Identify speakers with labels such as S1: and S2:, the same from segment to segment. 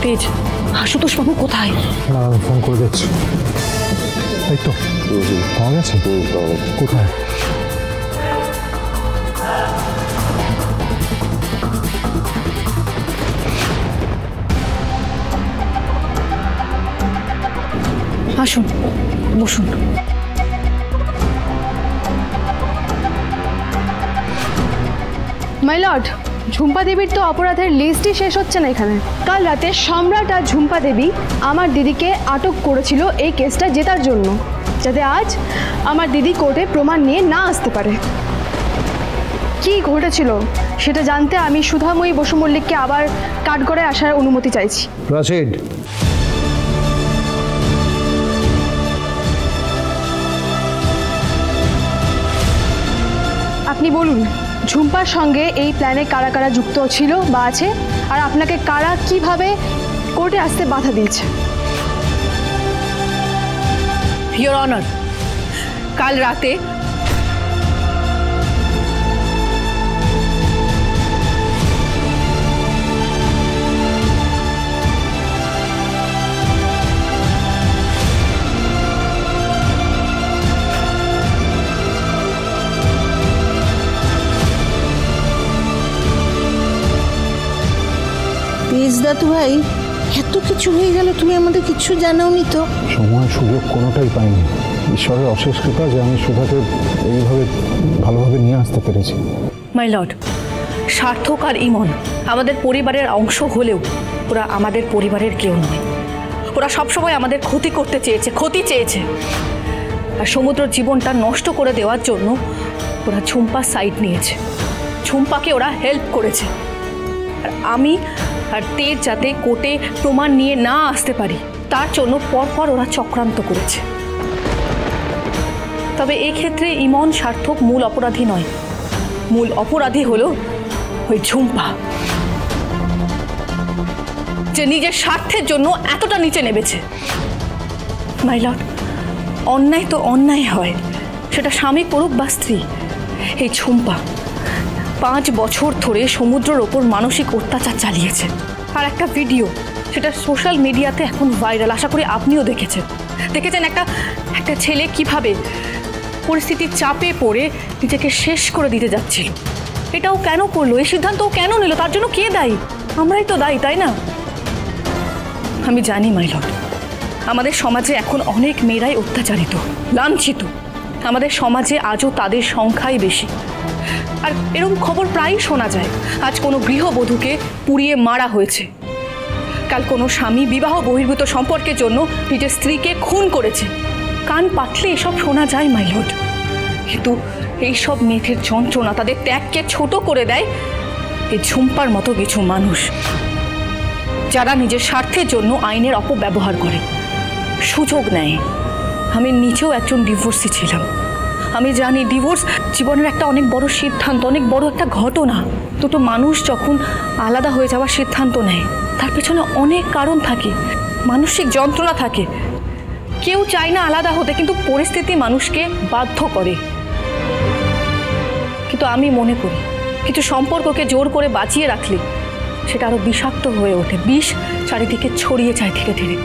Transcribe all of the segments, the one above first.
S1: তেজ, আশুতোষ বাবু কোথায়?
S2: আমি ফোন করে দেখছি। এই তো পাওয়া গেছে। কোথায়?
S1: আসুন, বসুন।
S3: মাই লর্ড, ঝুম্পা দেবীর তো অপরাধের লিস্টই শেষ হচ্ছে না এখানে। কাল রাতে সম্রাট আর ঝুম্পা দেবী আমার দিদিকে আটক করেছিল এই কেসটা জেতার জন্য, যাতে আজ আমার দিদি কোর্টে প্রমাণ নিয়ে না আসতে পারে। কি ঘটেছিল সেটা জানতে আমি সুধাময়ী বসু মল্লিককে আবার কাঠগড়ায় আসার অনুমতি চাইছি।
S2: প্রসিড।
S3: আপনি বলুন, ঝুম্পার সঙ্গে এই প্ল্যানে কারা কারা যুক্ত ছিল বা আছে, আর আপনাকে কারা কিভাবে কোর্টে আসতে বাধা দিয়েছে?
S1: ইয়োর অনার, কাল রাতে
S4: দাদু ভাই, এত কিছু হয়ে গেল, তুমি আমাদের কিছু জানাওনি তো।
S2: সময় সুযোগ কোনোটাই পাইনি। ঈশ্বরের অশেষ কৃপা যে আমি সুধাকে এইভাবে ভালোভাবে নিয়ে আসতে পেরেছি।
S1: মাই লর্ড, সার্থক আর ইমন আমাদের পরিবারের অংশ হলেও ওরা আমাদের পরিবারের কেউ নয়। ওরা সবসময় আমাদের ক্ষতি করতে চেয়েছে, ক্ষতি চেয়েছে। আর সমুদ্রের জীবনটা নষ্ট করে দেওয়ার জন্য ওরা ঝুম্পার সাইড নিয়েছে, ঝুম্পাকে ওরা হেল্প করেছে। আর আমি আর তেজ যাতে কোর্টে প্রমাণ নিয়ে না আসতে পারি তার জন্য পরপর ওরা চক্রান্ত করেছে। তবে এক্ষেত্রে ইমন সার্থক মূল অপরাধী নয়, মূল অপরাধী হলো ওই ঝুম্পা, যে নিজের স্বার্থের জন্য এতটা নিচে নেমেছে। মাই লর্ড, অন্যায় তো অন্যায় হয়, সেটা স্বামী করুক বা স্ত্রী। এই ঝুম্পা 5 বছর ধরে সমুদ্রের ওপর মানসিক অত্যাচার চালিয়েছে। আর একটা ভিডিও, সেটা সোশ্যাল মিডিয়াতে এখন ভাইরাল, আশা করি আপনিও দেখেছেন। একটা ছেলে কিভাবে পরিস্থিতির চাপে পড়ে নিজেকে শেষ করে দিতে যাচ্ছিল। এটাও কেন করলো, এই সিদ্ধান্তও কেন নিল, তার জন্য কে দায়ী? আমরাই তো দায়ী, তাই না? আমি জানি মাই লর্ড, আমাদের সমাজে এখন অনেক মেয়েরাই অত্যাচারিত, লাঞ্ছিত। আমাদের সমাজে আজও তাদের সংখ্যাই বেশি। আর এরকম খবর প্রায়ই শোনা যায়। আজ কোনো গৃহবধূকে পুড়িয়ে মারা হয়েছে, কাল কোনো স্বামী বিবাহ বহির্ভূত সম্পর্কের জন্য নিজের স্ত্রীকে খুন করেছে। কান পাতলে এসব শোনা যায় মাই লর্ড, কিন্তু এইসব মেয়েদের যন্ত্রণা, তাদের ত্যাগকে ছোট করে দেয় এই ঝুম্পার মতো কিছু মানুষ, যারা নিজের স্বার্থের জন্য আইনের অপব্যবহার করে, সুযোগ নেয়। আমি নিজেও একজন ডিভোর্সি ছিলাম। আমি জানি ডিভোর্স জীবনের একটা অনেক বড় সিদ্ধান্ত, অনেক বড় একটা ঘটনা। দুটো মানুষ যখন আলাদা হয়ে যাওয়ার সিদ্ধান্ত নেয়, তার পেছনে অনেক কারণ থাকে, মানসিক যন্ত্রণা থাকে। কেউ চায় না আলাদা হতে, কিন্তু পরিস্থিতি মানুষকে বাধ্য করে। কিন্তু আমি মনে করি কিছু সম্পর্ককে জোর করে বাঁচিয়ে রাখলে সেটা আরো বিষাক্ত হয়ে ওঠে, বিষ চারিদিকে ছড়িয়ে যায় ধীরে ধীরে।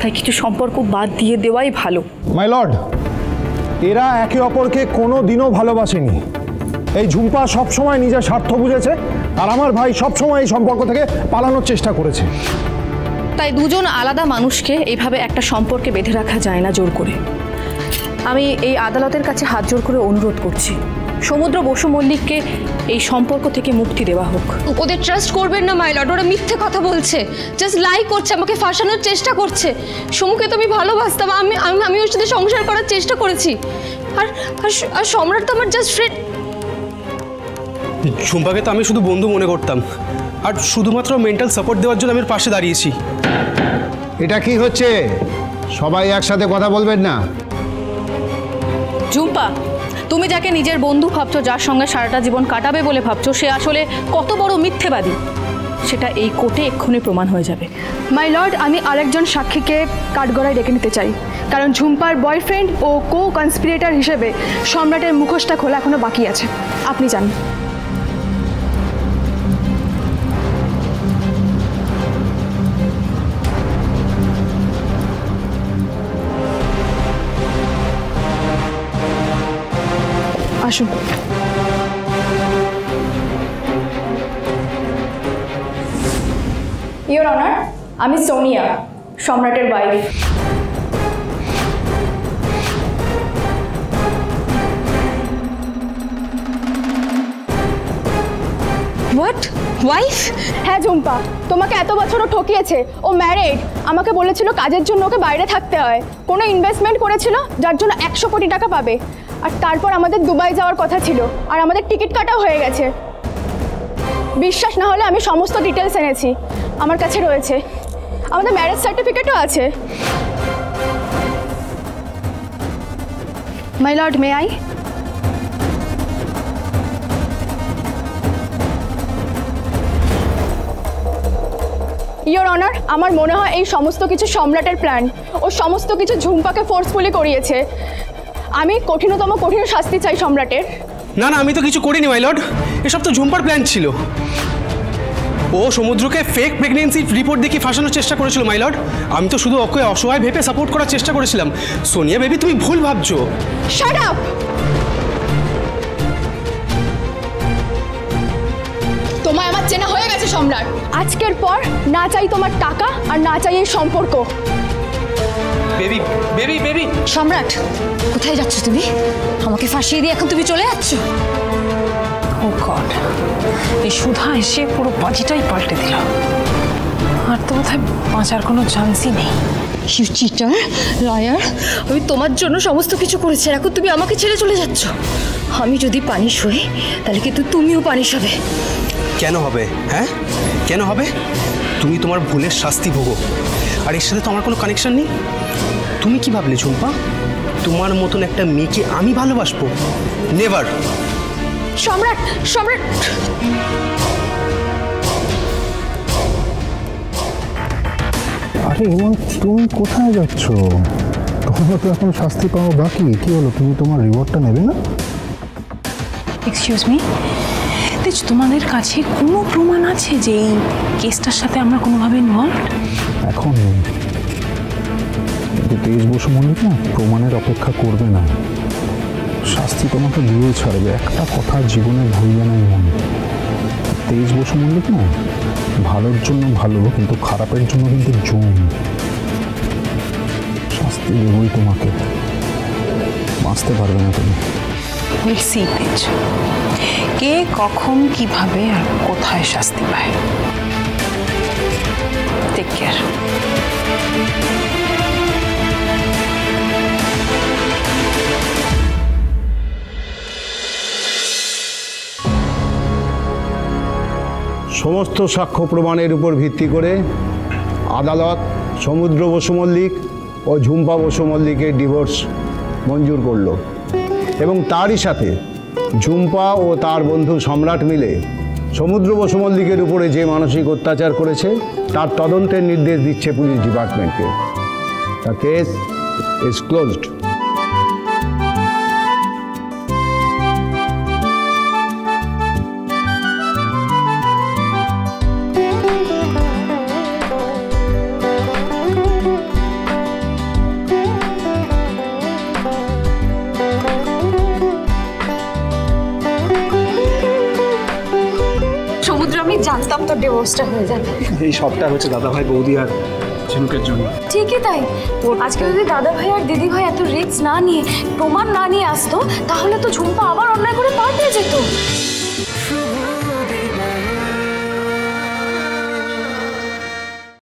S1: তাই কিছু সম্পর্ক বাদ দিয়ে দেওয়াই ভালো।
S2: মাই লর্ড, এরা একে অপরকে কোনো দিনও ভালোবাসেনি। এই ঝুম্পা সবসময় নিজের স্বার্থ বুঝেছে, আর আমার ভাই সবসময় এই সম্পর্ক থেকে পালানোর চেষ্টা করেছে।
S1: তাই দুজন আলাদা মানুষকে এইভাবে একটা সম্পর্কে বেঁধে রাখা যায় না জোর করে। আমি এই আদালতের কাছে হাত জোর করে অনুরোধ করছি, সমুদ্র বসু মল্লিককে এই সম্পর্ক থেকে মুক্তি দেওয়া হোক।
S5: ওদের ট্রাস্ট করবেন না মাই লর্ড, ওরা মিথ্যে কথা বলছে, জাস্ট লাই করছে, আমাকে ফাঁসানোর চেষ্টা করছে। সমুকে তো আমি ভালোবাসতাম, আমি ওর সাথে সংসার করার চেষ্টা করেছি। আর সম্রাট তো আমার জাস্ট ফ্রেন্ড।
S6: ঝুম্পাকে তো আমি শুধু বন্ধু মনে করতাম, আর শুধুমাত্র মেন্টাল সাপোর্ট দেওয়ার জন্য আমি পাশে দাঁড়িয়েছি।
S7: এটা কি হচ্ছে? সবাই একসাথে কথা বলবেন না।
S1: ঝুম্পা, তুমি যাকে নিজের বন্ধু ভাবছো, যার সঙ্গে সারাটা জীবন কাটাবে বলে ভাবছো, সে আসলে কত বড় মিথ্যেবাদী সেটা এই কোর্টে এক্ষুনি প্রমাণ হয়ে যাবে।
S3: মাই লর্ড, আমি আরেকজন সাক্ষীকে কাঠগড়ায় ডেকে নিতে চাই, কারণ ঝুম্পার বয়ফ্রেন্ড ও কো কনস্পিরেটর হিসেবে সম্রাটের মুখোশটা খোলা এখনো বাকি আছে। আপনি যান। আসুন।
S1: ইওর অনার, আমি সোনিয়া, সম্রাটের ওয়াইফ।
S5: What, wife?
S3: হ্যাঁ ঝুম্পা, তোমাকে এত বছরও ঠকিয়েছে। ও ম্যারিড, আমাকে বলেছিল কাজের জন্য ওকে বাইরে থাকতে হয়, কোনো ইনভেস্টমেন্ট করেছিল যার জন্য 100 কোটি টাকা পাবে। আর তারপর আমাদের দুবাই যাওয়ার কথা ছিল, আর আমাদের টিকিট কাটাও হয়ে গেছে। বিশ্বাস না হলে আমি সমস্ত ডিটেলস এনেছি, আমার কাছে রয়েছে। আমাদের ম্যারেজ সার্টিফিকেটও আছে। My lord, may I? Your honour, আমার মনে হয় এই সমস্ত কিছু সম্রাটের প্ল্যান। ও সমস্ত কিছু ঝুম্পাকে ফোর্সফুলি করিয়েছে। আমি কঠিনতম কঠিন শাস্তি চাই সম্রাটের।
S6: না না, আমি তো কিছু করিনি মাই লর্ড, এসব তো ঝুম্পার প্ল্যান ছিল। ও সমুদ্রকে ফেক প্রেগনেন্সি রিপোর্ট দেখিয়ে ফাঁসানোর চেষ্টা করেছিল মাই লর্ড। আমি তো শুধু ওকে অসহায় ভেবে সাপোর্ট করার চেষ্টা করেছিলাম। সোনিয়া বেবি, তুমি ভুল ভাবছো।
S3: Shut up! তোমায় আমার চেনা হয়ে গেছে সম্রাট। আজকের পর না চাই তোমার টাকা, আর না চাই এই সম্পর্ক।
S6: Baby baby baby.
S5: সম্রাট, কোথায় যাচ্ছ তুমি? আমাকে ফাঁসিয়ে দিয়ে এখন তুমি চলে যাচ্ছ?
S8: ও গড, এই সুধা এসে পুরো বাজিটাই পাল্টে দিল। আর তো কোথায় বাঁচার কোনো চান্সই নেই।
S5: ইউ চিটার, লয়ার, আমি তোমার জন্য সমস্ত কিছু করেছি, এখন তুমি আমাকে ছেড়ে চলে যাচ্ছ। আমি যদি পানিশ হই তাহলে কিন্তু তুমিও পানিশ হবে।
S6: কেন হবে? হ্যাঁ, কেন হবে? তুমি তোমার ভুলের শাস্তি ভোগো, আর এর সাথে তো আমার কোনো কানেকশন নেই। তুমি কি ভাবলে ঝুম্পা, তোমার মতন একটা মেয়েকে আমি ভালোবাসবো? নেভার।
S5: সম্রাট, সম্রাট!
S2: আরে ইমন, তুমি কোথায় যাচ্ছ? তোমার তো এখন শাস্তি পাওয়া বাকি। কি হলো, তুমি তোমার রিওয়ার্ডটা নেবে না?
S8: এক্সকিউজ মি, তেজ, তোমাদের কাছে কোনো প্রমাণ আছে যে এই কেসটার সাথে আমরা কোনোভাবে ইনভলভড?
S2: এখন নেই, কিন্তু তেজ বসু মল্লিক না প্রমাণের অপেক্ষা করবে না, শাস্তি তোমাকে দিয়ে ছাড়বে। একটা কথা জীবনে ভুলবে না ইমন, তেজ বসু মল্লিক না ভালোর জন্য ভালো, কিন্তু খারাপের জন্য কিন্তু জম। শাস্তি দেবই তোমাকে, বাঁচতে পারবে না তুমি।
S8: উইল সি তেজ, কে কখন কিভাবে আর কোথায় শাস্তি পায়। Take care.
S7: সমস্ত সাক্ষ্য প্রমাণের উপর ভিত্তি করে আদালত সমুদ্র বসু মল্লিক ও ঝুম্পা বসু মল্লিকের ডিভোর্স মঞ্জুর করল, এবং তারই সাথে ঝুম্পা ও তার বন্ধু সম্রাট মিলে সমুদ্র বসু মল্লিকের উপরে যে মানসিক অত্যাচার করেছে তার তদন্তের নির্দেশ দিচ্ছে পুলিশ ডিপার্টমেন্টকে। The case is closed.
S5: আমি জানতাম তো ডিভোর্সটা হয়ে যাবে।
S6: এই সবটা হচ্ছে দাদা ভাই বৌদি আর ঝিনুকের জন্য।
S5: ঠিকই তাই, আজকে যদি দাদা ভাই আর দিদি ভাই এত রিস্ক না নিয়ে, প্রমাণ না নিয়ে আসতো, তাহলে তো ঝুম্পা আবার অন্যায় করে পার পেয়ে যেত।